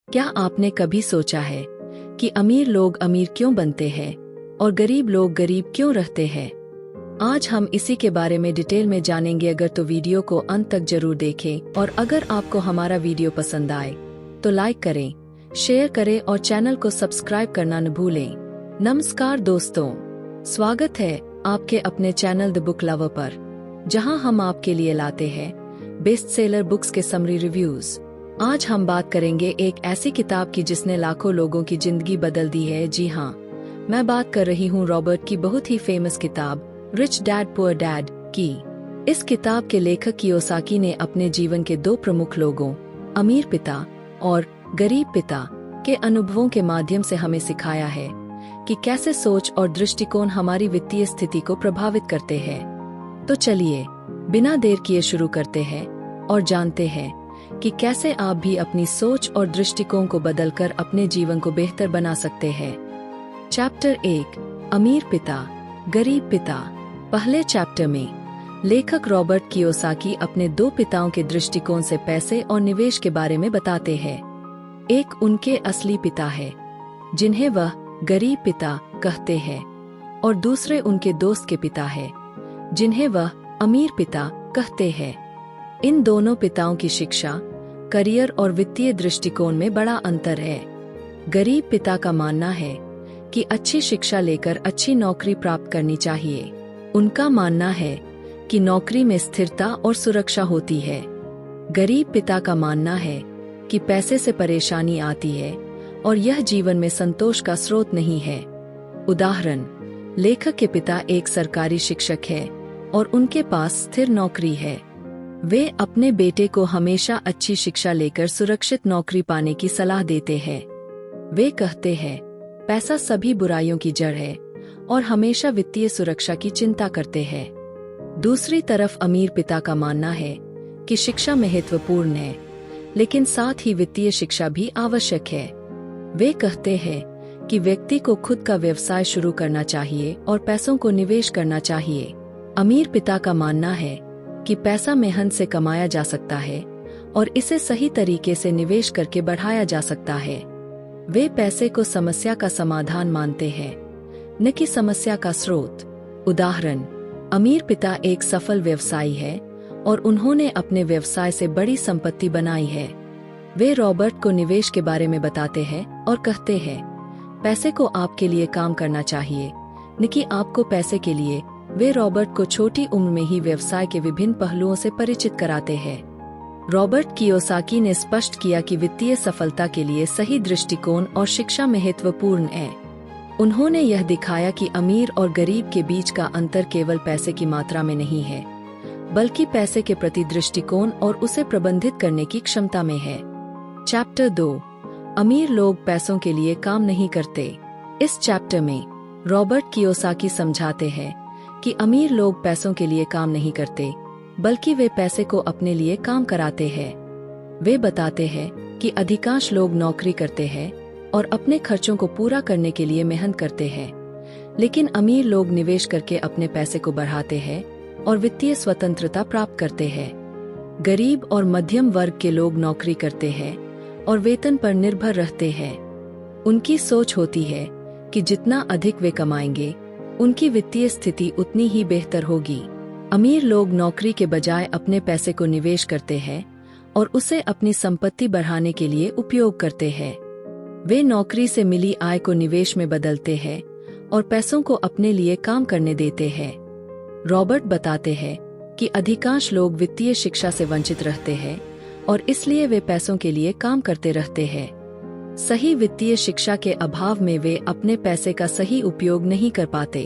क्या आपने कभी सोचा है कि अमीर लोग अमीर क्यों बनते हैं और गरीब लोग गरीब क्यों रहते हैं? आज हम इसी के बारे में डिटेल में जानेंगे। अगर तो वीडियो को अंत तक जरूर देखें और अगर आपको हमारा वीडियो पसंद आए तो लाइक करें, शेयर करें और चैनल को सब्सक्राइब करना न भूलें। नमस्कार दोस्तों, स्वागत है आपके अपने चैनल द बुक लवर पर, जहां हम आपके लिए लाते हैं बेस्ट सेलर बुक्स के समरी रिव्यूज। आज हम बात करेंगे एक ऐसी किताब की जिसने लाखों लोगों की जिंदगी बदल दी है। जी हाँ, मैं बात कर रही हूँ रॉबर्ट की बहुत ही फेमस किताब रिच डैड पुअर डैड की। इस किताब के लेखक कियोसाकी ने अपने जीवन के दो प्रमुख लोगों, अमीर पिता और गरीब पिता के अनुभवों के माध्यम से हमें सिखाया है कि कैसे सोच और दृष्टिकोण हमारी वित्तीय स्थिति को प्रभावित करते हैं। तो चलिए बिना देर किए शुरू करते हैं और जानते हैं कि कैसे आप भी अपनी सोच और दृष्टिकोण को बदलकर अपने जीवन को बेहतर बना सकते हैं। चैप्टर 1, अमीर पिता गरीब पिता। पहले चैप्टर में लेखक रॉबर्ट कियोसाकी अपने दो पिताओं के दृष्टिकोण से पैसे और निवेश के बारे में बताते हैं। एक उनके असली पिता है जिन्हें वह गरीब पिता कहते हैं और दूसरे उनके दोस्त के पिता है जिन्हें वह अमीर पिता कहते हैं। इन दोनों पिताओं की शिक्षा, करियर और वित्तीय दृष्टिकोण में बड़ा अंतर है। गरीब पिता का मानना है कि अच्छी शिक्षा लेकर अच्छी नौकरी प्राप्त करनी चाहिए। उनका मानना है कि नौकरी में स्थिरता और सुरक्षा होती है। गरीब पिता का मानना है कि पैसे से परेशानी आती है और यह जीवन में संतोष का स्रोत नहीं है। उदाहरण, लेखक के पिता एक सरकारी शिक्षक है और उनके पास स्थिर नौकरी है। वे अपने बेटे को हमेशा अच्छी शिक्षा लेकर सुरक्षित नौकरी पाने की सलाह देते हैं। वे कहते हैं, पैसा सभी बुराइयों की जड़ है और हमेशा वित्तीय सुरक्षा की चिंता करते हैं। दूसरी तरफ अमीर पिता का मानना है कि शिक्षा महत्वपूर्ण है, लेकिन साथ ही वित्तीय शिक्षा भी आवश्यक है। वे कहते हैं कि व्यक्ति को खुद का व्यवसाय शुरू करना चाहिए और पैसों को निवेश करना चाहिए। अमीर पिता का मानना है कि पैसा मेहनत से कमाया जा सकता है और इसे सही तरीके से निवेश करके बढ़ाया जा सकता है। वे पैसे को समस्या का समाधान मानते हैं, न कि समस्या का स्रोत। उदाहरण, अमीर पिता एक सफल व्यवसायी है और उन्होंने अपने व्यवसाय से बड़ी संपत्ति बनाई है। वे रॉबर्ट को निवेश के बारे में बताते हैं और कहते हैं, पैसे को आपके लिए काम करना चाहिए, न कि आपको पैसे के लिए। वे रॉबर्ट को छोटी उम्र में ही व्यवसाय के विभिन्न पहलुओं से परिचित कराते हैं। रॉबर्ट कियोसाकी ने स्पष्ट किया कि वित्तीय सफलता के लिए सही दृष्टिकोण और शिक्षा महत्वपूर्ण है। उन्होंने यह दिखाया कि अमीर और गरीब के बीच का अंतर केवल पैसे की मात्रा में नहीं है, बल्कि पैसे के प्रति दृष्टिकोण और उसे प्रबंधित करने की क्षमता में है। चैप्टर 2, अमीर लोग पैसों के लिए काम नहीं करते। इस चैप्टर में रॉबर्ट कियोसाकी समझाते हैं कि अमीर लोग पैसों के लिए काम नहीं करते, बल्कि वे पैसे को अपने लिए काम कराते हैं। वे बताते हैं कि अधिकांश लोग नौकरी करते हैं और अपने खर्चों को पूरा करने के लिए मेहनत करते हैं, लेकिन अमीर लोग निवेश करके अपने पैसे को बढ़ाते हैं और वित्तीय स्वतंत्रता प्राप्त करते हैं। गरीब और मध्यम वर्ग के लोग नौकरी करते हैं और वेतन पर निर्भर रहते हैं। उनकी सोच होती है कि जितना अधिक वे कमाएंगे, उनकी वित्तीय स्थिति उतनी ही बेहतर होगी। अमीर लोग नौकरी के बजाय अपने पैसे को निवेश करते हैं और उसे अपनी संपत्ति बढ़ाने के लिए उपयोग करते हैं। वे नौकरी से मिली आय को निवेश में बदलते हैं और पैसों को अपने लिए काम करने देते हैं। रॉबर्ट बताते हैं कि अधिकांश लोग वित्तीय शिक्षा से वंचित रहते हैं और इसलिए वे पैसों के लिए काम करते रहते हैं। सही वित्तीय शिक्षा के अभाव में वे अपने पैसे का सही उपयोग नहीं कर पाते।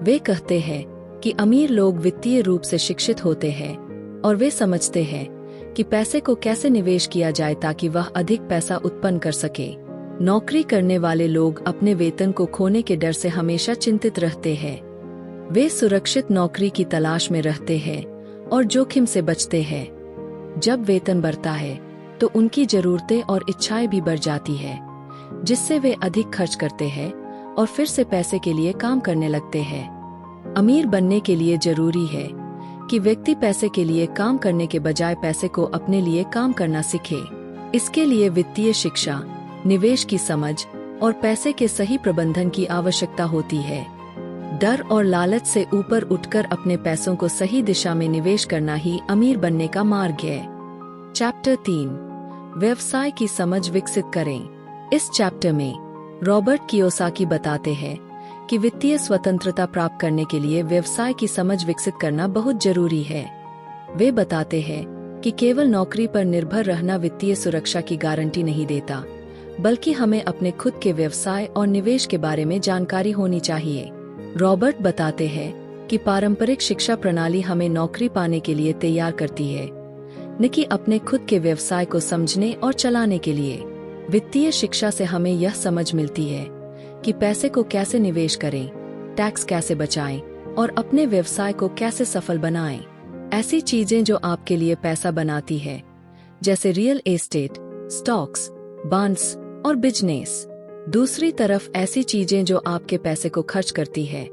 वे कहते हैं कि अमीर लोग वित्तीय रूप से शिक्षित होते हैं और वे समझते हैं कि पैसे को कैसे निवेश किया जाए ताकि वह अधिक पैसा उत्पन्न कर सके। नौकरी करने वाले लोग अपने वेतन को खोने के डर से हमेशा चिंतित रहते हैं। वे सुरक्षित नौकरी की तलाश में रहते हैं और जोखिम से बचते हैं। जब वेतन बढ़ता है तो उनकी जरूरतें और इच्छाएं भी बढ़ जाती है, जिससे वे अधिक खर्च करते हैं और फिर से पैसे के लिए काम करने लगते हैं। अमीर बनने के लिए जरूरी है कि व्यक्ति पैसे के लिए काम करने के बजाय पैसे को अपने लिए काम करना सीखे। इसके लिए वित्तीय शिक्षा, निवेश की समझ और पैसे के सही प्रबंधन की आवश्यकता होती है। डर और लालच से ऊपर उठकर अपने पैसों को सही दिशा में निवेश करना ही अमीर बनने का मार्ग है। चैप्टर 3, व्यवसाय की समझ विकसित करें। इस चैप्टर में रॉबर्ट कियोसाकी बताते हैं कि वित्तीय स्वतंत्रता प्राप्त करने के लिए व्यवसाय की समझ विकसित करना बहुत जरूरी है। वे बताते हैं कि केवल नौकरी पर निर्भर रहना वित्तीय सुरक्षा की गारंटी नहीं देता, बल्कि हमें अपने खुद के व्यवसाय और निवेश के बारे में जानकारी होनी चाहिए। रॉबर्ट बताते हैं कि पारंपरिक शिक्षा प्रणाली हमें नौकरी पाने के लिए तैयार करती है, न कि अपने खुद के व्यवसाय को समझने और चलाने के लिए। वित्तीय शिक्षा से हमें यह समझ मिलती है कि पैसे को कैसे निवेश करें, टैक्स कैसे बचाएं और अपने व्यवसाय को कैसे सफल बनाएं। ऐसी चीजें जो आपके लिए पैसा बनाती है, जैसे रियल एस्टेट, स्टॉक्स, बॉन्ड्स और बिजनेस। दूसरी तरफ ऐसी चीजें जो आपके पैसे को खर्च करती है,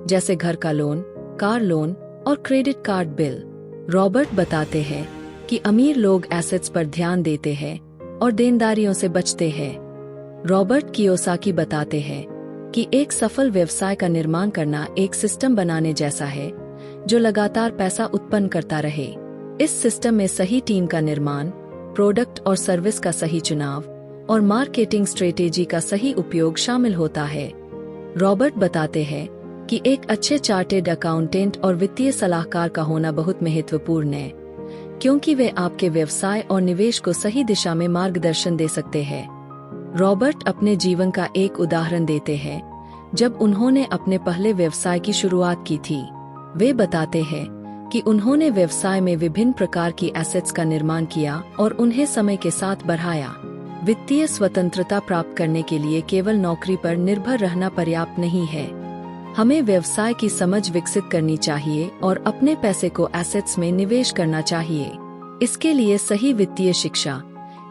जैसे घर का लोन, कार लोन और क्रेडिट कार्ड बिल। रॉबर्ट बताते हैं कि अमीर लोग एसेट्स पर ध्यान देते हैं और देनदारियों से बचते हैं। रॉबर्ट कियोसाकी बताते हैं कि एक सफल व्यवसाय का निर्माण करना एक सिस्टम बनाने जैसा है जो लगातार पैसा उत्पन्न करता रहे। इस सिस्टम में सही टीम का निर्माण, प्रोडक्ट और सर्विस का सही चुनाव और मार्केटिंग स्ट्रेटेजी का सही उपयोग शामिल होता है। रॉबर्ट बताते हैं कि एक अच्छे चार्टेड अकाउंटेंट और वित्तीय सलाहकार का होना बहुत महत्वपूर्ण है, क्योंकि वे आपके व्यवसाय और निवेश को सही दिशा में मार्गदर्शन दे सकते हैं। रॉबर्ट अपने जीवन का एक उदाहरण देते हैं जब उन्होंने अपने पहले व्यवसाय की शुरुआत की थी। वे बताते हैं कि उन्होंने व्यवसाय में विभिन्न प्रकार की एसेट्स का निर्माण किया और उन्हें समय के साथ बढ़ाया। वित्तीय स्वतंत्रता प्राप्त करने के लिए केवल नौकरी पर निर्भर रहना पर्याप्त नहीं है। हमें व्यवसाय की समझ विकसित करनी चाहिए और अपने पैसे को एसेट्स में निवेश करना चाहिए। इसके लिए सही वित्तीय शिक्षा,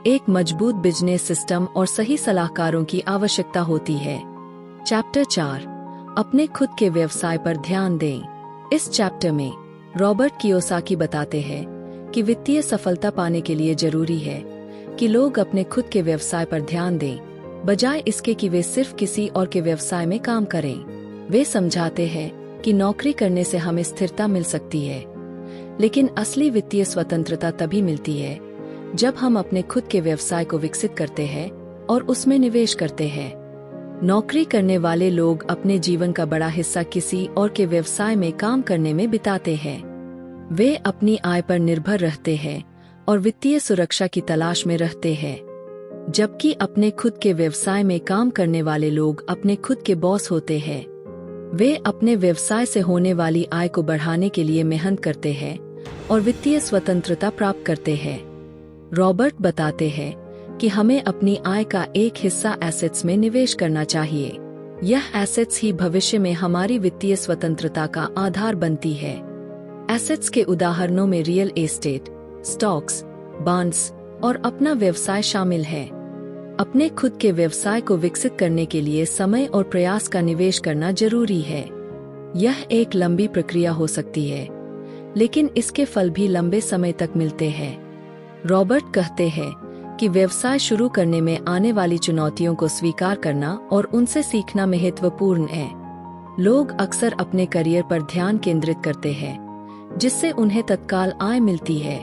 एक मजबूत बिजनेस सिस्टम और सही सलाहकारों की आवश्यकता होती है। चैप्टर 4, अपने खुद के व्यवसाय पर ध्यान दें। इस चैप्टर में रॉबर्ट कियोसाकी बताते हैं कि वित्तीय सफलता पाने के लिए जरूरी है कि लोग अपने खुद के व्यवसाय पर ध्यान दें, बजाय इसके कि वे सिर्फ किसी और के व्यवसाय में काम करें। वे समझाते हैं कि नौकरी करने से हमें स्थिरता मिल सकती है, लेकिन असली वित्तीय स्वतंत्रता तभी मिलती है जब हम अपने खुद के व्यवसाय को विकसित करते हैं और उसमें निवेश करते हैं। नौकरी करने वाले लोग अपने जीवन का बड़ा हिस्सा किसी और के व्यवसाय में काम करने में बिताते हैं। वे अपनी आय पर निर्भर रहते हैं और वित्तीय सुरक्षा की तलाश में रहते हैं, जबकि अपने खुद के व्यवसाय में काम करने वाले लोग अपने खुद के बॉस होते हैं। वे अपने व्यवसाय से होने वाली आय को बढ़ाने के लिए मेहनत करते हैं और वित्तीय स्वतंत्रता प्राप्त करते हैं। रॉबर्ट बताते हैं कि हमें अपनी आय का एक हिस्सा एसेट्स में निवेश करना चाहिए। यह एसेट्स ही भविष्य में हमारी वित्तीय स्वतंत्रता का आधार बनती है। एसेट्स के उदाहरणों में रियल एस्टेट, स्टॉक्स, बॉन्ड्स और अपना व्यवसाय शामिल है। अपने खुद के व्यवसाय को विकसित करने के लिए समय और प्रयास का निवेश करना जरूरी है। यह एक लंबी प्रक्रिया हो सकती है, लेकिन इसके फल भी लंबे समय तक मिलते हैं। रॉबर्ट कहते हैं कि व्यवसाय शुरू करने में आने वाली चुनौतियों को स्वीकार करना और उनसे सीखना महत्वपूर्ण है। लोग अक्सर अपने करियर पर ध्यान केंद्रित करते हैं, जिससे उन्हें तत्काल आय मिलती है,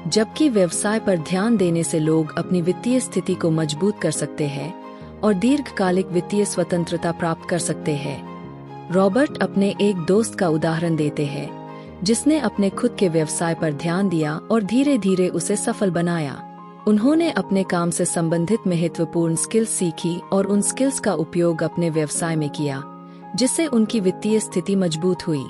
जबकि व्यवसाय पर ध्यान देने से लोग अपनी वित्तीय स्थिति को मजबूत कर सकते हैं और दीर्घकालिक वित्तीय स्वतंत्रता प्राप्त कर सकते हैं। रॉबर्ट अपने एक दोस्त का उदाहरण देते हैं, जिसने अपने खुद के व्यवसाय पर ध्यान दिया और धीरे धीरे उसे सफल बनाया। उन्होंने अपने काम से संबंधित महत्वपूर्ण स्किल्स सीखी और उन स्किल्स का उपयोग अपने व्यवसाय में किया, जिससे उनकी वित्तीय स्थिति मजबूत हुई।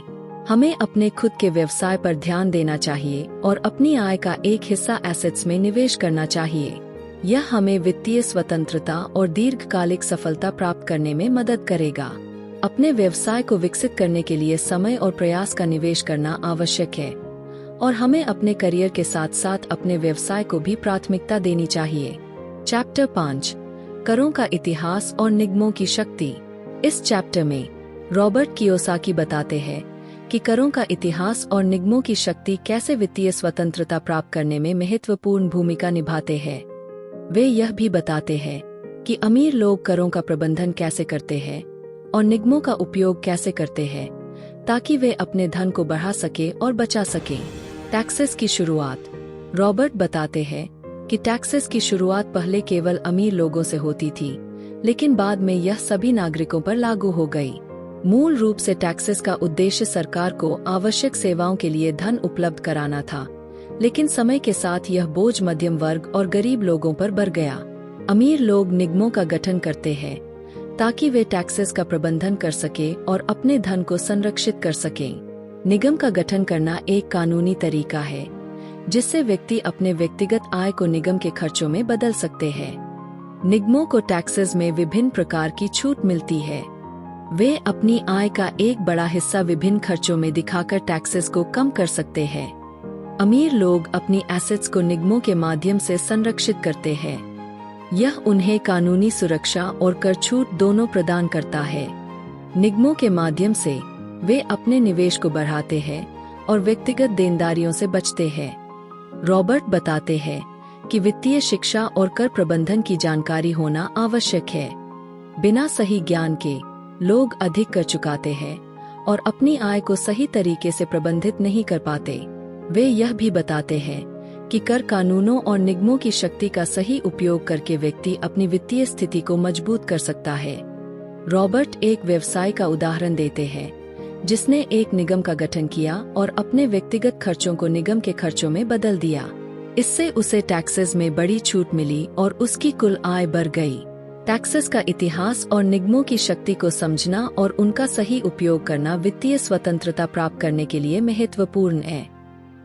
हमें अपने खुद के व्यवसाय पर ध्यान देना चाहिए और अपनी आय का एक हिस्सा एसेट्स में निवेश करना चाहिए। यह हमें वित्तीय स्वतंत्रता और दीर्घकालिक सफलता प्राप्त करने में मदद करेगा। अपने व्यवसाय को विकसित करने के लिए समय और प्रयास का निवेश करना आवश्यक है, और हमें अपने करियर के साथ साथ अपने व्यवसाय को भी प्राथमिकता देनी चाहिए। चैप्टर 5, करों का इतिहास और निगमों की शक्ति। इस चैप्टर में रॉबर्ट कियोसाकी बताते हैं कि करों का इतिहास और निगमों की शक्ति कैसे वित्तीय स्वतंत्रता प्राप्त करने में महत्वपूर्ण भूमिका निभाते हैं। वे यह भी बताते हैं कि अमीर लोग करों का प्रबंधन कैसे करते हैं और निगमों का उपयोग कैसे करते हैं ताकि वे अपने धन को बढ़ा सके और बचा सकें। टैक्सेस की शुरुआत। रॉबर्ट बताते हैं कि टैक्सेस की शुरुआत पहले केवल अमीर लोगों से होती थी, लेकिन बाद में यह सभी नागरिकों पर लागू हो गई। मूल रूप से टैक्सेस का उद्देश्य सरकार को आवश्यक सेवाओं के लिए धन उपलब्ध कराना था, लेकिन समय के साथ यह बोझ मध्यम वर्ग और गरीब लोगों पर बढ़ गया। अमीर लोग निगमों का गठन करते हैं ताकि वे टैक्सेस का प्रबंधन कर सके और अपने धन को संरक्षित कर सकें। निगम का गठन करना एक कानूनी तरीका है जिससे व्यक्ति अपने व्यक्तिगत आय को निगम के खर्चों में बदल सकते हैं। निगमों को टैक्सेस में विभिन्न प्रकार की छूट मिलती है। वे अपनी आय का एक बड़ा हिस्सा विभिन्न खर्चों में दिखाकर टैक्सेस को कम कर सकते हैं। अमीर लोग अपनी एसेट्स को निगमों के माध्यम से संरक्षित करते हैं। यह उन्हें कानूनी सुरक्षा और कर छूट दोनों प्रदान करता है। निगमों के माध्यम से वे अपने निवेश को बढ़ाते हैं और व्यक्तिगत देनदारियों से बचते हैं। रॉबर्ट बताते हैं कि वित्तीय शिक्षा और कर प्रबंधन की जानकारी होना आवश्यक है। बिना सही ज्ञान के लोग अधिक कर चुकाते हैं और अपनी आय को सही तरीके से प्रबंधित नहीं कर पाते। वे यह भी बताते हैं कि कर कानूनों और निगमों की शक्ति का सही उपयोग करके व्यक्ति अपनी वित्तीय स्थिति को मजबूत कर सकता है। रॉबर्ट एक व्यवसाय का उदाहरण देते हैं जिसने एक निगम का गठन किया और अपने व्यक्तिगत खर्चों को निगम के खर्चों में बदल दिया। इससे उसे टैक्सेस में बड़ी छूट मिली और उसकी कुल आय बढ़ गई। टैक्सेस का इतिहास और निगमों की शक्ति को समझना और उनका सही उपयोग करना वित्तीय स्वतंत्रता प्राप्त करने के लिए महत्वपूर्ण है।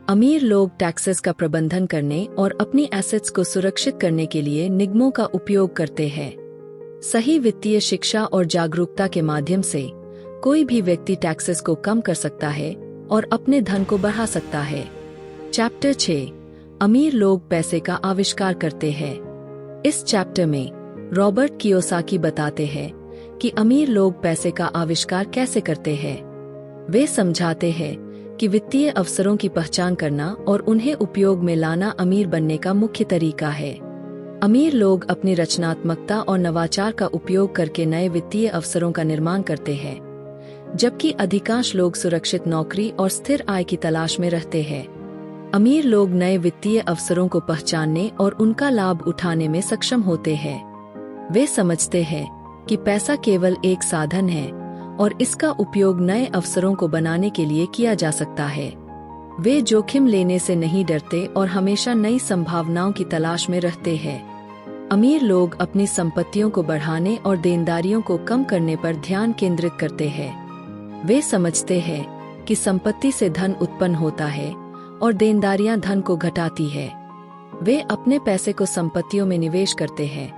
अमीर लोग टैक्सेस का प्रबंधन करने और अपनी एसेट्स को सुरक्षित करने के लिए निगमों का उपयोग करते हैं। सही वित्तीय शिक्षा और जागरूकता के माध्यम से कोई भी व्यक्ति टैक्सेस को कम कर सकता है और अपने धन को बढ़ा सकता है। चैप्टर 6 अमीर लोग पैसे का आविष्कार करते हैं। इस चैप्टर में रॉबर्ट कियोसाकी बताते हैं कि अमीर लोग पैसे का आविष्कार कैसे करते हैं। वे समझाते हैं कि वित्तीय अवसरों की पहचान करना और उन्हें उपयोग में लाना अमीर बनने का मुख्य तरीका है। अमीर लोग अपनी रचनात्मकता और नवाचार का उपयोग करके नए वित्तीय अवसरों का निर्माण करते हैं, जबकि अधिकांश लोग सुरक्षित नौकरी और स्थिर आय की तलाश में रहते हैं। अमीर लोग नए वित्तीय अवसरों को पहचानने और उनका लाभ उठाने में सक्षम होते हैं। वे समझते हैं कि पैसा केवल एक साधन है और इसका उपयोग नए अवसरों को बनाने के लिए किया जा सकता है। वे जोखिम लेने से नहीं डरते और हमेशा नई संभावनाओं की तलाश में रहते हैं। अमीर लोग अपनी संपत्तियों को बढ़ाने और देनदारियों को कम करने पर ध्यान केंद्रित करते हैं। वे समझते हैं कि संपत्ति से धन उत्पन्न होता है और देनदारियां धन को घटाती है। वे अपने पैसे को संपत्तियों में निवेश करते हैं,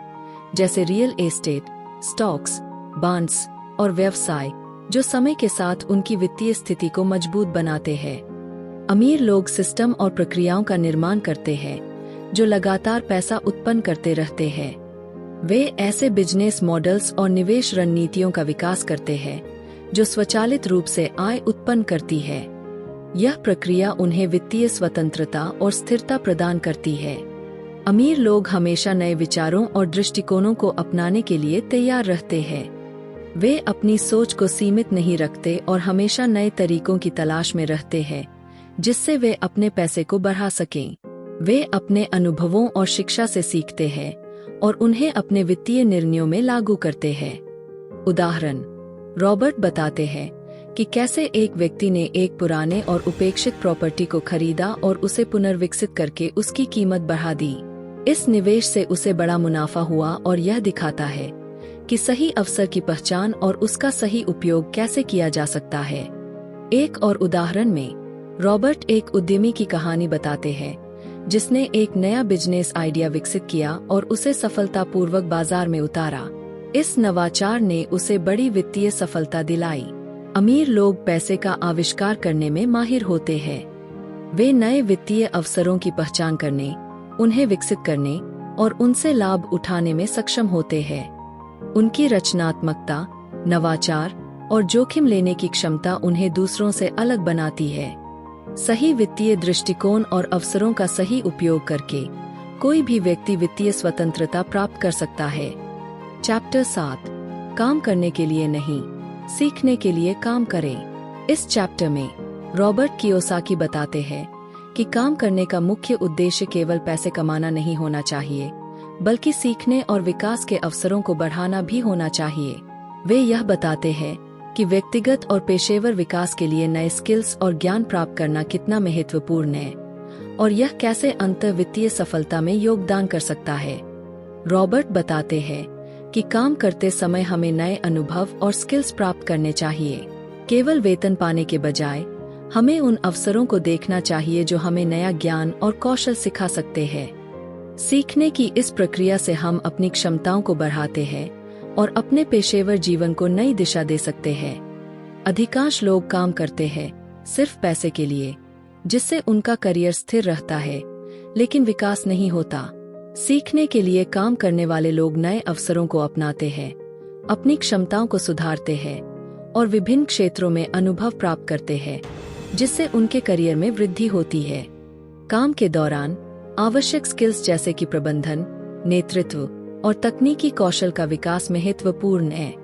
जैसे रियल एस्टेट, स्टॉक्स, बॉन्ड्स और व्यवसाय, जो समय के साथ उनकी वित्तीय स्थिति को मजबूत बनाते हैं। अमीर लोग सिस्टम और प्रक्रियाओं का निर्माण करते हैं जो लगातार पैसा उत्पन्न करते रहते हैं। वे ऐसे बिजनेस मॉडल्स और निवेश रणनीतियों का विकास करते हैं जो स्वचालित रूप से आय उत्पन्न करती है। यह प्रक्रिया उन्हें वित्तीय स्वतंत्रता और स्थिरता प्रदान करती है। अमीर लोग हमेशा नए विचारों और दृष्टिकोणों को अपनाने के लिए तैयार रहते हैं। वे अपनी सोच को सीमित नहीं रखते और हमेशा नए तरीकों की तलाश में रहते हैं जिससे वे अपने पैसे को बढ़ा सकें। वे अपने अनुभवों और शिक्षा से सीखते हैं और उन्हें अपने वित्तीय निर्णयों में लागू करते हैं। उदाहरण: रॉबर्ट बताते हैं कि कैसे एक व्यक्ति ने एक पुराने और उपेक्षित प्रॉपर्टी को खरीदा और उसे पुनर्विकसित करके उसकी कीमत बढ़ा दी। इस निवेश से उसे बड़ा मुनाफा हुआ और यह दिखाता है कि सही अवसर की पहचान और उसका सही उपयोग कैसे किया जा सकता है। एक और उदाहरण में रॉबर्ट एक उद्यमी की कहानी बताते हैं जिसने एक नया बिजनेस आइडिया विकसित किया और उसे सफलतापूर्वक बाजार में उतारा। इस नवाचार ने उसे बड़ी वित्तीय सफलता दिलाई। अमीर लोग पैसे का आविष्कार करने में माहिर होते हैं। वे नए वित्तीय अवसरों की पहचान करने, उन्हें विकसित करने और उनसे लाभ उठाने में सक्षम होते हैं। उनकी रचनात्मकता, नवाचार और जोखिम लेने की क्षमता उन्हें दूसरों से अलग बनाती है। सही वित्तीय दृष्टिकोण और अवसरों का सही उपयोग करके कोई भी व्यक्ति वित्तीय स्वतंत्रता प्राप्त कर सकता है। चैप्टर 7 काम करने के लिए नहीं, सीखने के लिए काम करें। इस चैप्टर में रॉबर्ट कियोसाकी बताते हैं कि काम करने का मुख्य उद्देश्य केवल पैसे कमाना नहीं होना चाहिए, बल्कि सीखने और विकास के अवसरों को बढ़ाना भी होना चाहिए। वे यह बताते हैं कि व्यक्तिगत और पेशेवर विकास के लिए नए स्किल्स और ज्ञान प्राप्त करना कितना महत्वपूर्ण है और यह कैसे अंतः वित्तीय सफलता में योगदान कर सकता है। रॉबर्ट बताते हैं कि काम करते समय हमें नए अनुभव और स्किल्स प्राप्त करने चाहिए। केवल वेतन पाने के बजाय हमें उन अवसरों को देखना चाहिए जो हमें नया ज्ञान और कौशल सिखा सकते हैं। सीखने की इस प्रक्रिया से हम अपनी क्षमताओं को बढ़ाते हैं और अपने पेशेवर जीवन को नई दिशा दे सकते हैं। अधिकांश लोग काम करते हैं सिर्फ पैसे के लिए, जिससे उनका करियर स्थिर रहता है, लेकिन विकास नहीं होता। सीखने के लिए काम करने वाले लोग नए अवसरों को अपनाते हैं, अपनी क्षमताओं को सुधारते हैं और विभिन्न क्षेत्रों में अनुभव प्राप्त करते हैं, जिससे उनके करियर में वृद्धि होती है। काम के दौरान आवश्यक स्किल्स जैसे कि प्रबंधन, नेतृत्व और तकनीकी कौशल का विकास महत्वपूर्ण है।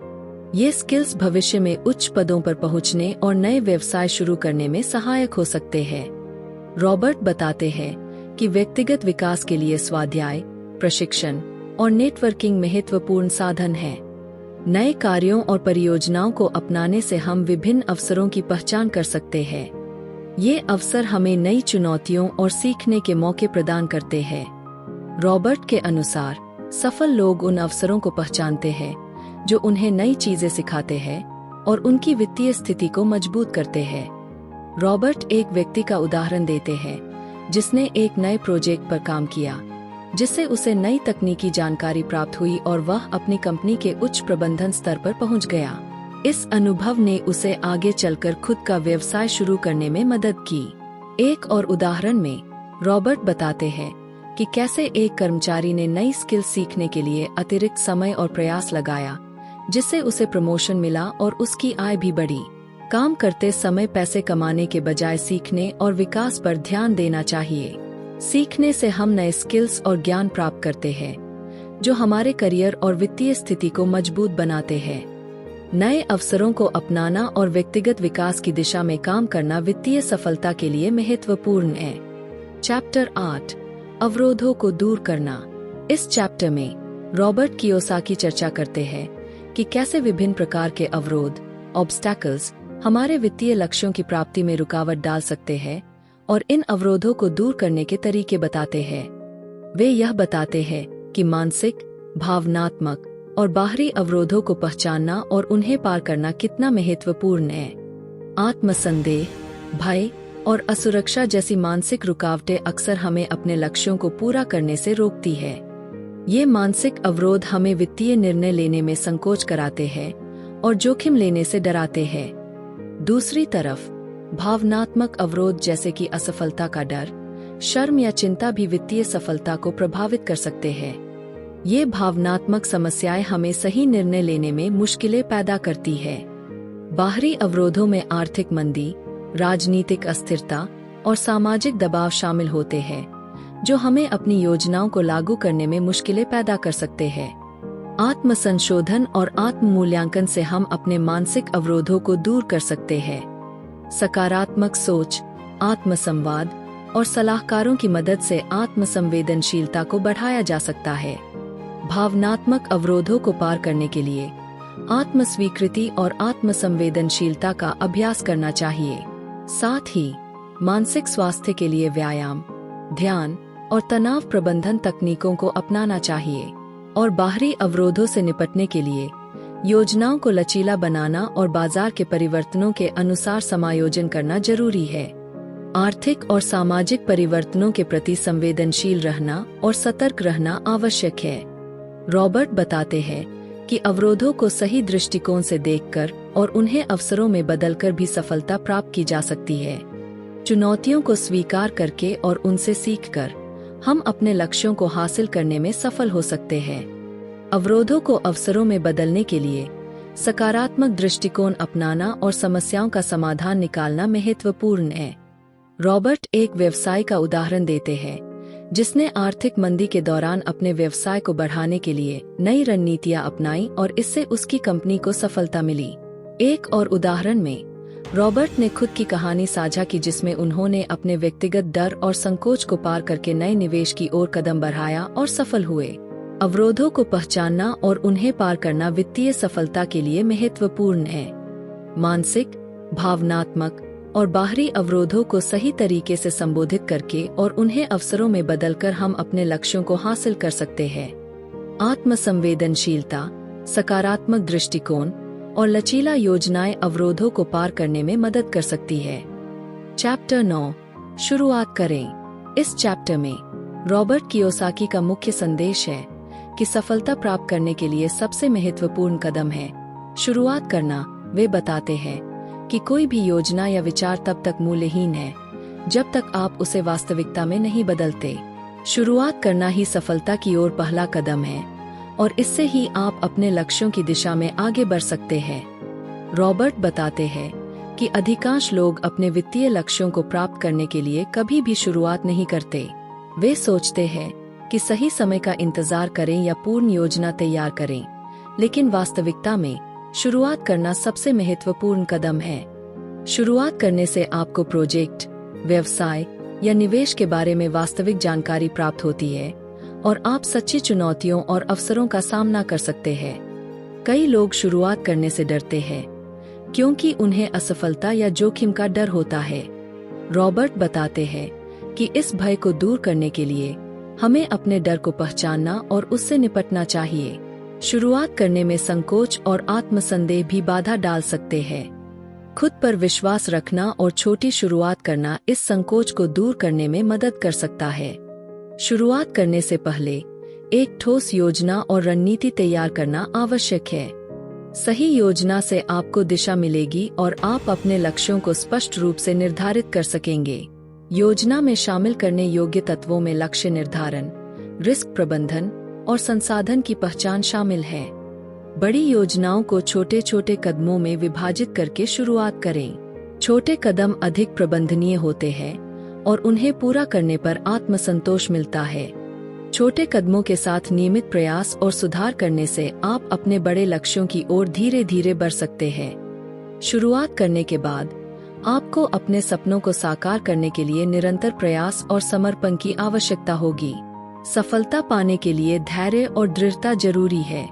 ये स्किल्स भविष्य में उच्च पदों पर पहुंचने और नए व्यवसाय शुरू करने में सहायक हो सकते हैं। रॉबर्ट बताते हैं कि व्यक्तिगत विकास के लिए स्वाध्याय, प्रशिक्षण और नेटवर्किंग महत्वपूर्ण साधन हैं। नए कार्यों और परियोजनाओं को अपनाने से हम विभिन्न अवसरों की पहचान कर सकते हैं। ये अवसर हमें नई चुनौतियों और सीखने के मौके प्रदान करते हैं। रॉबर्ट के अनुसार सफल लोग उन अवसरों को पहचानते हैं जो उन्हें नई चीजें सिखाते हैं और उनकी वित्तीय स्थिति को मजबूत करते हैं। रॉबर्ट एक व्यक्ति का उदाहरण देते हैं जिसने एक नए प्रोजेक्ट पर काम किया, जिससे उसे नई तकनीकी जानकारी प्राप्त हुई और वह अपनी कंपनी के उच्च प्रबंधन स्तर पर पहुंच गया। इस अनुभव ने उसे आगे चलकर खुद का व्यवसाय शुरू करने में मदद की। एक और उदाहरण में रॉबर्ट बताते हैं कि कैसे एक कर्मचारी ने नई स्किल सीखने के लिए अतिरिक्त समय और प्रयास लगाया, जिससे उसे प्रमोशन मिला और उसकी आय भी बढ़ी। काम करते समय पैसे कमाने के बजाय सीखने और विकास पर ध्यान देना चाहिए। सीखने से हम नए स्किल्स और ज्ञान प्राप्त करते हैं, जो हमारे करियर और वित्तीय स्थिति को मजबूत बनाते हैं। नए अवसरों को अपनाना और व्यक्तिगत विकास की दिशा में काम करना वित्तीय सफलता के लिए महत्वपूर्ण है। चैप्टर 8 अवरोधों को दूर करना। इस चैप्टर में रॉबर्ट कियोसाकी चर्चा करते हैं कि कैसे विभिन्न प्रकार के अवरोध, ऑब्स्टैकल्स, हमारे वित्तीय लक्ष्यों की प्राप्ति में रुकावट डाल सकते हैं और इन अवरोधों को दूर करने के तरीके बताते हैं। वे यह बताते हैं कि मानसिक, भावनात्मक और बाहरी अवरोधों को पहचानना और उन्हें पार करना कितना महत्वपूर्ण है। आत्मसंदेह, भय और असुरक्षा जैसी मानसिक रुकावटें अक्सर हमें अपने लक्ष्यों को पूरा करने से रोकती है। ये मानसिक अवरोध हमें वित्तीय निर्णय लेने में संकोच कराते हैं और जोखिम लेने से डराते हैं। दूसरी तरफ भावनात्मक अवरोध जैसे कि असफलता का डर, शर्म या चिंता भी वित्तीय सफलता को प्रभावित कर सकते हैं। ये भावनात्मक समस्याएं हमें सही निर्णय लेने में मुश्किलें पैदा करती है। बाहरी अवरोधों में आर्थिक मंदी, राजनीतिक अस्थिरता और सामाजिक दबाव शामिल होते हैं, जो हमें अपनी योजनाओं को लागू करने में मुश्किलें पैदा कर सकते हैं। आत्म संशोधन और आत्म मूल्यांकन से हम अपने मानसिक अवरोधों को दूर कर सकते हैं। सकारात्मक सोच, आत्म संवाद और सलाहकारों की मदद से आत्म संवेदनशीलता को बढ़ाया जा सकता है। भावनात्मक अवरोधों को पार करने के लिए आत्म स्वीकृति और आत्म संवेदनशीलता का अभ्यास करना चाहिए। साथ ही मानसिक स्वास्थ्य के लिए व्यायाम, ध्यान और तनाव प्रबंधन तकनीकों को अपनाना चाहिए। और बाहरी अवरोधों से निपटने के लिए योजनाओं को लचीला बनाना और बाजार के परिवर्तनों के अनुसार समायोजन करना जरूरी है। आर्थिक और सामाजिक परिवर्तनों के प्रति संवेदनशील रहना और सतर्क रहना आवश्यक है। रॉबर्ट बताते हैं कि अवरोधों को सही दृष्टिकोण से देखकर और उन्हें अवसरों में बदलकर भी सफलता प्राप्त की जा सकती है। चुनौतियों को स्वीकार करके और उनसे सीखकर हम अपने लक्ष्यों को हासिल करने में सफल हो सकते हैं। अवरोधों को अवसरों में बदलने के लिए सकारात्मक दृष्टिकोण अपनाना और समस्याओं का समाधान निकालना महत्वपूर्ण है। रॉबर्ट एक व्यवसाय का उदाहरण देते हैं जिसने आर्थिक मंदी के दौरान अपने व्यवसाय को बढ़ाने के लिए नई रणनीतियां अपनाई और इससे उसकी कंपनी को सफलता मिली। एक और उदाहरण में रॉबर्ट ने खुद की कहानी साझा की जिसमें उन्होंने अपने व्यक्तिगत डर और संकोच को पार करके नए निवेश की ओर कदम बढ़ाया और सफल हुए। अवरोधों को पहचानना और उन्हें पार करना वित्तीय सफलता के लिए महत्वपूर्ण है। मानसिक, भावनात्मक और बाहरी अवरोधों को सही तरीके से संबोधित करके और उन्हें अवसरों में बदलकर हम अपने लक्ष्यों को हासिल कर सकते हैं। आत्मसंवेदनशीलता, सकारात्मक दृष्टिकोण और लचीला योजनाएं अवरोधों को पार करने में मदद कर सकती है। चैप्टर 9, शुरुआत करें। इस चैप्टर में रॉबर्ट कियोसाकी का मुख्य संदेश है कि सफलता प्राप्त करने के लिए सबसे महत्वपूर्ण कदम है शुरुआत करना। वे बताते हैं कि कोई भी योजना या विचार तब तक मूल्यहीन है जब तक आप उसे वास्तविकता में नहीं बदलते। शुरुआत करना ही सफलता की ओर पहला कदम है और इससे ही आप अपने लक्ष्यों की दिशा में आगे बढ़ सकते हैं। रॉबर्ट बताते हैं कि अधिकांश लोग अपने वित्तीय लक्ष्यों को प्राप्त करने के लिए कभी भी शुरुआत नहीं करते। वे सोचते हैं कि सही समय का इंतजार करें या पूर्ण योजना तैयार करें, लेकिन वास्तविकता में शुरुआत करना सबसे महत्वपूर्ण कदम है। शुरुआत करने से आपको प्रोजेक्ट, व्यवसाय या निवेश के बारे में वास्तविक जानकारी प्राप्त होती है और आप सच्ची चुनौतियों और अवसरों का सामना कर सकते हैं। कई लोग शुरुआत करने से डरते हैं क्योंकि उन्हें असफलता या जोखिम का डर होता है। रॉबर्ट बताते हैं कि इस भय को दूर करने के लिए हमें अपने डर को पहचानना और उससे निपटना चाहिए। शुरुआत करने में संकोच और आत्मसंदेह भी बाधा डाल सकते हैं। खुद पर विश्वास रखना और छोटी शुरुआत करना इस संकोच को दूर करने में मदद कर सकता है। शुरुआत करने से पहले एक ठोस योजना और रणनीति तैयार करना आवश्यक है। सही योजना से आपको दिशा मिलेगी और आप अपने लक्ष्यों को स्पष्ट रूप से निर्धारित कर सकेंगे। योजना में शामिल करने योग्य तत्वों में लक्ष्य निर्धारण, रिस्क प्रबंधन और संसाधन की पहचान शामिल है। बड़ी योजनाओं को छोटे छोटे कदमों में विभाजित करके शुरुआत करें। छोटे कदम अधिक प्रबंधनीय होते हैं और उन्हें पूरा करने पर आत्मसंतोष मिलता है। छोटे कदमों के साथ नियमित प्रयास और सुधार करने से आप अपने बड़े लक्ष्यों की ओर धीरे धीरे बढ़ सकते हैं। शुरुआत करने के बाद आपको अपने सपनों को साकार करने के लिए निरंतर प्रयास और समर्पण की आवश्यकता होगी। सफलता पाने के लिए धैर्य और दृढ़ता जरूरी है।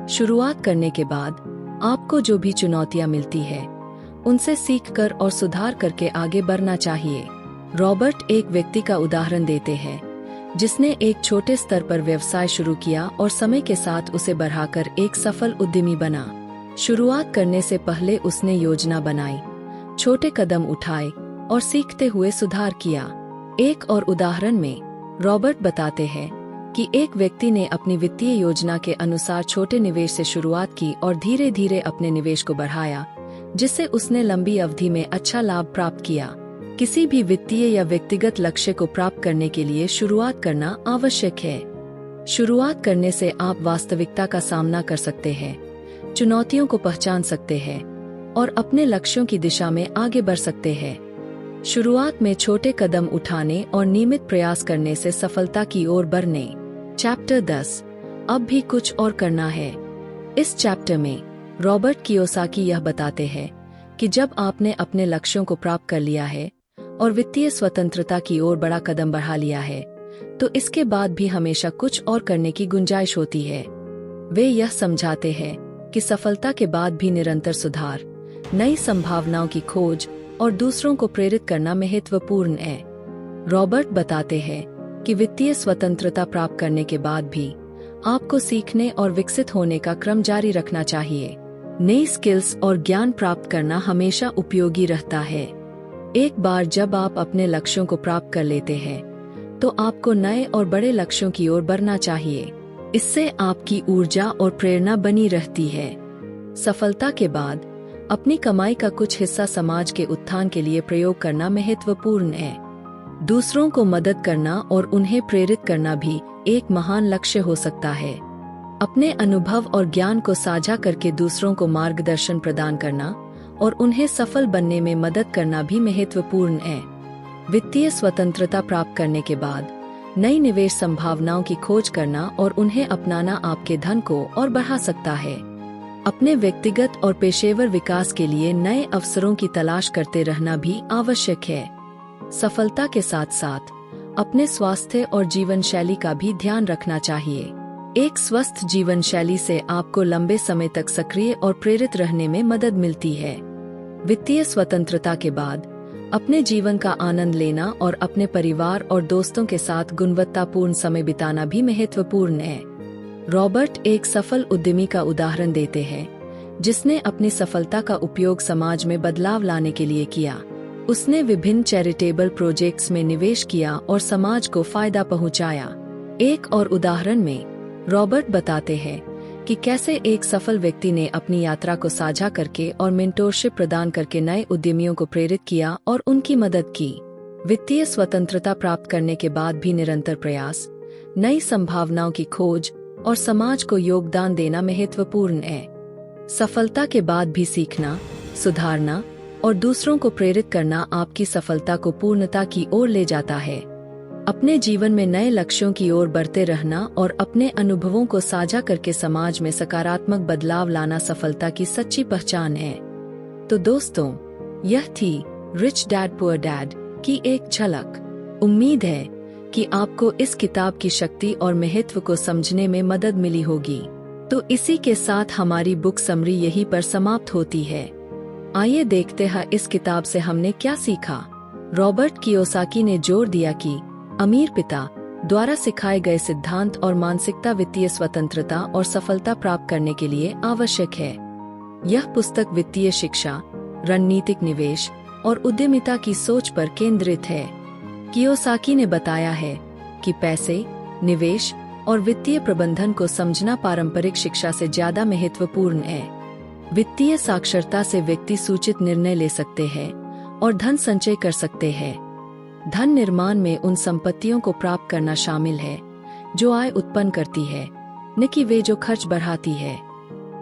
शुरुआत करने के बाद आपको जो भी चुनौतियां मिलती है, उनसे सीखकर और सुधार करके आगे बढ़ना चाहिए। रॉबर्ट एक व्यक्ति का उदाहरण देते हैं जिसने एक छोटे स्तर पर व्यवसाय शुरू किया और समय के साथ उसे बढ़ाकर एक सफल उद्यमी बना। शुरुआत करने से पहले उसने योजना बनाई, छोटे कदम उठाए और सीखते हुए सुधार किया। एक और उदाहरण में रॉबर्ट बताते हैं कि एक व्यक्ति ने अपनी वित्तीय योजना के अनुसार छोटे निवेश से शुरुआत की और धीरे धीरे अपने निवेश को बढ़ाया, जिससे उसने लंबी अवधि में अच्छा लाभ प्राप्त किया। किसी भी वित्तीय या व्यक्तिगत लक्ष्य को प्राप्त करने के लिए शुरुआत करना आवश्यक है। शुरुआत करने से आप वास्तविकता का सामना कर सकते हैं, चुनौतियों को पहचान सकते हैं और अपने लक्ष्यों की दिशा में आगे बढ़ सकते हैं। शुरुआत में छोटे कदम उठाने और नियमित प्रयास करने से सफलता की ओर बढ़ने। चैप्टर 10, अब भी कुछ और करना है। इस चैप्टर में रॉबर्ट कियोसाकी यह बताते हैं कि जब आपने अपने लक्ष्यों को प्राप्त कर लिया है और वित्तीय स्वतंत्रता की ओर बड़ा कदम बढ़ा लिया है, तो इसके बाद भी हमेशा कुछ और करने की गुंजाइश होती है। वे यह समझाते हैं कि सफलता के बाद भी निरंतर सुधार, नई संभावनाओं की खोज और दूसरों को प्रेरित करना महत्वपूर्ण है। रॉबर्ट बताते हैं कि वित्तीय स्वतंत्रता प्राप्त करने के बाद भी आपको सीखने और विकसित होने का क्रम जारी रखना चाहिए। नई स्किल्स और ज्ञान प्राप्त करना हमेशा उपयोगी रहता है। एक बार जब आप अपने लक्ष्यों को प्राप्त कर लेते हैं, तो आपको नए और बड़े लक्ष्यों की ओर बढ़ना चाहिए। इससे आपकी ऊर्जा और प्रेरणा बनी रहती है। सफलता के बाद अपनी कमाई का कुछ हिस्सा समाज के उत्थान के लिए प्रयोग करना महत्वपूर्ण है। दूसरों को मदद करना और उन्हें प्रेरित करना भी एक महान लक्ष्य हो सकता है। अपने अनुभव और ज्ञान को साझा करके दूसरों को मार्गदर्शन प्रदान करना और उन्हें सफल बनने में मदद करना भी महत्वपूर्ण है। वित्तीय स्वतंत्रता प्राप्त करने के बाद नई निवेश संभावनाओं की खोज करना और उन्हें अपनाना आपके धन को और बढ़ा सकता है। अपने व्यक्तिगत और पेशेवर विकास के लिए नए अवसरों की तलाश करते रहना भी आवश्यक है। सफलता के साथ साथ अपने स्वास्थ्य और जीवन शैली का भी ध्यान रखना चाहिए। एक स्वस्थ जीवन शैली से आपको लंबे समय तक सक्रिय और प्रेरित रहने में मदद मिलती है। वित्तीय स्वतंत्रता के बाद अपने जीवन का आनंद लेना और अपने परिवार और दोस्तों के साथ गुणवत्तापूर्ण समय बिताना भी महत्वपूर्ण है। रॉबर्ट एक सफल उद्यमी का उदाहरण देते हैं, जिसने अपनी सफलता का उपयोग समाज में बदलाव लाने के लिए किया। उसने विभिन्न चैरिटेबल प्रोजेक्ट्स में निवेश किया और समाज को फायदा पहुंचाया। एक और उदाहरण में रॉबर्ट बताते हैं कि कैसे एक सफल व्यक्ति ने अपनी यात्रा को साझा करके और मेंटोरशिप प्रदान करके नए उद्यमियों को प्रेरित किया और उनकी मदद की। वित्तीय स्वतंत्रता प्राप्त करने के बाद भी निरंतर प्रयास, नई संभावनाओं की खोज और समाज को योगदान देना महत्वपूर्ण है। सफलता के बाद भी सीखना, सुधारना और दूसरों को प्रेरित करना आपकी सफलता को पूर्णता की ओर ले जाता है। अपने जीवन में नए लक्ष्यों की ओर बढ़ते रहना और अपने अनुभवों को साझा करके समाज में सकारात्मक बदलाव लाना सफलता की सच्ची पहचान है। तो दोस्तों, यह थी रिच डैड पुअर डैड की एक झलक। उम्मीद है कि आपको इस किताब की शक्ति और महत्व को समझने में मदद मिली होगी। तो इसी के साथ हमारी बुक समरी यहीं पर समाप्त होती है। आइए देखते हैं इस किताब से हमने क्या सीखा। रॉबर्ट कियोसाकी ने जोर दिया कि अमीर पिता द्वारा सिखाए गए सिद्धांत और मानसिकता वित्तीय स्वतंत्रता और सफलता प्राप्त करने के लिए आवश्यक है। यह पुस्तक वित्तीय शिक्षा, रणनीतिक निवेश और उद्यमिता की सोच पर केंद्रित है। कियोसाकी ने बताया है कि पैसे, निवेश और वित्तीय प्रबंधन को समझना पारंपरिक शिक्षा से ज्यादा महत्वपूर्ण है। वित्तीय साक्षरता से व्यक्ति सूचित निर्णय ले सकते हैं और धन संचय कर सकते हैं। धन निर्माण में उन संपत्तियों को प्राप्त करना शामिल है जो आय उत्पन्न करती है, न कि वे जो खर्च बढ़ाती है।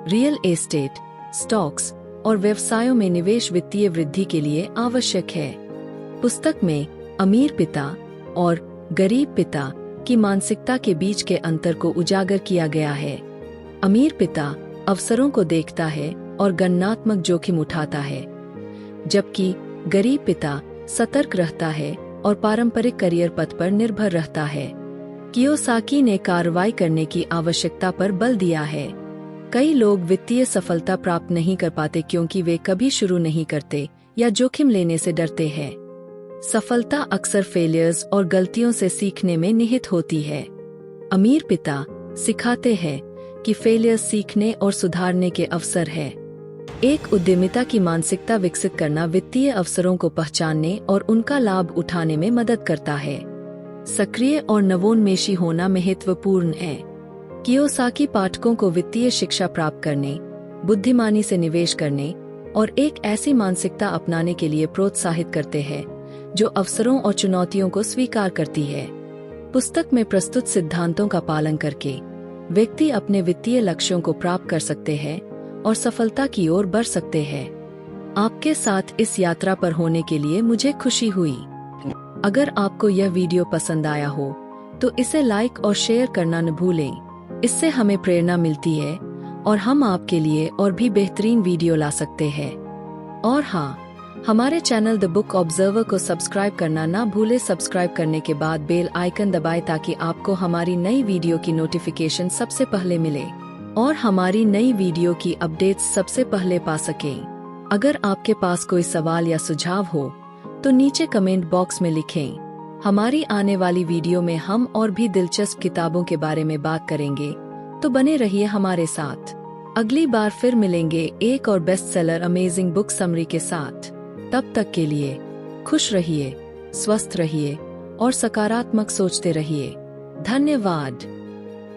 रियल एस्टेट, स्टॉक्स और व्यवसायों में निवेश वित्तीय वृद्धि के लिए आवश्यक है। पुस्तक में अमीर पिता और गरीब पिता की मानसिकता के बीच के अंतर को उजागर किया गया है। अमीर पिता अवसरों को देखता है और गणनात्मक जोखिम उठाता है, जबकि गरीब पिता सतर्क रहता है और पारंपरिक करियर पथ पर निर्भर रहता है। कियोसाकी ने कार्रवाई करने की आवश्यकता पर बल दिया है। कई लोग वित्तीय सफलता प्राप्त नहीं कर पाते क्योंकि वे कभी शुरू नहीं करते या जोखिम लेने से डरते हैं। सफलता अक्सर फेलियर्स और गलतियों से सीखने में निहित होती है। अमीर पिता सिखाते हैं कि फेलियर सीखने और सुधारने के अवसर है। एक उद्यमिता की मानसिकता विकसित करना वित्तीय अवसरों को पहचानने और उनका लाभ उठाने में मदद करता है। सक्रिय और नवोन्मेषी होना महत्वपूर्ण है। कियोसाकी पाठकों को वित्तीय शिक्षा प्राप्त करने, बुद्धिमानी से निवेश करने और एक ऐसी मानसिकता अपनाने के लिए प्रोत्साहित करते हैं जो अवसरों और चुनौतियों को स्वीकार करती है। पुस्तक में प्रस्तुत सिद्धांतों का पालन करके व्यक्ति अपने वित्तीय लक्ष्यों को प्राप्त कर सकते हैं और सफलता की ओर बढ़ सकते हैं। आपके साथ इस यात्रा पर होने के लिए मुझे खुशी हुई। अगर आपको यह वीडियो पसंद आया हो तो इसे लाइक और शेयर करना न भूलें। इससे हमें प्रेरणा मिलती है और हम आपके लिए और भी बेहतरीन वीडियो ला सकते हैं। और हाँ, हमारे चैनल द बुक ऑब्जर्वर को सब्सक्राइब करना ना भूले। सब्सक्राइब करने के बाद बेल आइकन दबाएं ताकि आपको हमारी नई वीडियो की नोटिफिकेशन सबसे पहले मिले और हमारी नई वीडियो की अपडेट्स सबसे पहले पा सकें। अगर आपके पास कोई सवाल या सुझाव हो तो नीचे कमेंट बॉक्स में लिखें। हमारी आने वाली वीडियो में हम और भी दिलचस्प किताबों के बारे में बात करेंगे, तो बने रहिए हमारे साथ। अगली बार फिर मिलेंगे एक और best seller amazing book summary के साथ। तब तक के लिए खुश रहिए, स्वस्थ रहिए और सकारात्मक सोचते रहिए। धन्यवाद।